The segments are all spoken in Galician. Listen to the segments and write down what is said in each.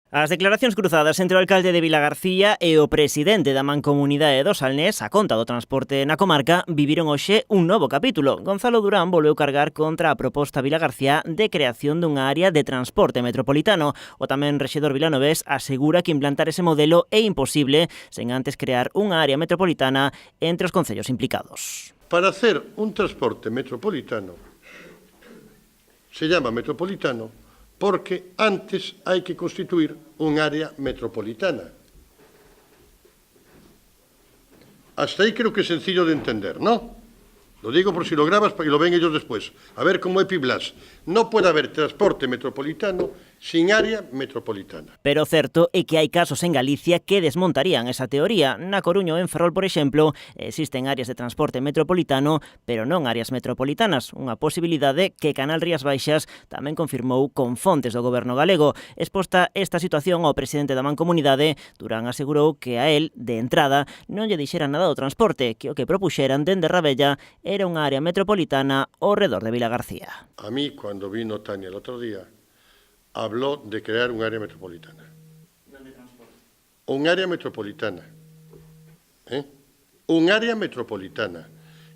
As declaracións cruzadas entre o alcalde de Vilagarcía e o presidente da Mancomunidade do Salnés a conta do transporte na comarca viviron hoxe un novo capítulo. Gonzalo Durán volveu cargar contra a proposta Vilagarcía de creación dunha área de transporte metropolitano. O tamén rexedor vilanovés asegura que implantar ese modelo é imposible sen antes crear unha área metropolitana entre os concellos implicados. Para hacer un transporte metropolitano, se llama metropolitano, porque antes hai que constituir un área metropolitana. Hasta aí creo que é sencillo de entender, ¿no? Lo digo por si lo grabas y lo ven ellos después. A ver cómo es Piblas. No puede haber transporte metropolitano sin área metropolitana. Pero o certo é que hai casos en Galicia que desmontarían esa teoría. Na Coruña ou en Ferrol, por exemplo, existen áreas de transporte metropolitano, pero non áreas metropolitanas. Unha posibilidade que Canal Rías Baixas tamén confirmou con fontes do goberno galego. Exposta esta situación ao presidente da Mancomunidade, Durán asegurou que a él, de entrada, non lle dixera nada do transporte, que o que propuxeran dende Rabella era unha área metropolitana ao redor de Vilagarcía. A mí, cuando vino Tania el otro día, habló de crear un área metropolitana. ¿Dónde transporte? Un área metropolitana. Un área metropolitana.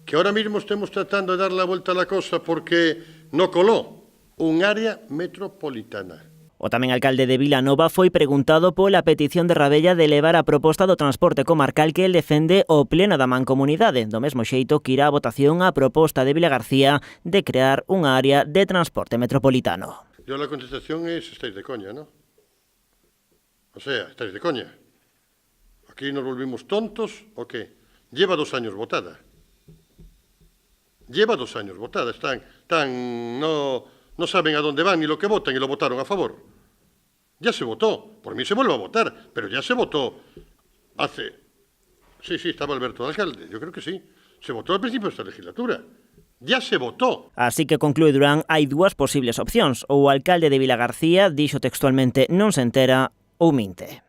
Que ahora mismo estemos tratando de dar la vuelta a la cosa porque no coló. Un área metropolitana. O tamén alcalde de Vilanova foi preguntado pola petición de Rabella de levar a proposta do transporte comarcal que el defende o pleno da Mancomunidade, do mesmo xeito que irá a votación a proposta de Vilagarcía de crear unha área de transporte metropolitano. Yo la contestación es, estáis de coña, ¿no? O sea, estáis de coña. ¿Aquí nos volvimos tontos o qué? Lleva 2 años votada. Lleva 2 años votada. No saben a dónde van ni lo que votan y lo votaron a favor. Ya se votó. Por mí se vuelve a votar, pero ya se votó hace... Sí, estaba Alberto de alcalde, yo creo que sí. Se votó al principio de esta legislatura. Ya se votó. Así que conclúe Durán, hai dúas posibles opcións. Ou o alcalde de Vilagarcía dixo textualmente non se entera ou minte.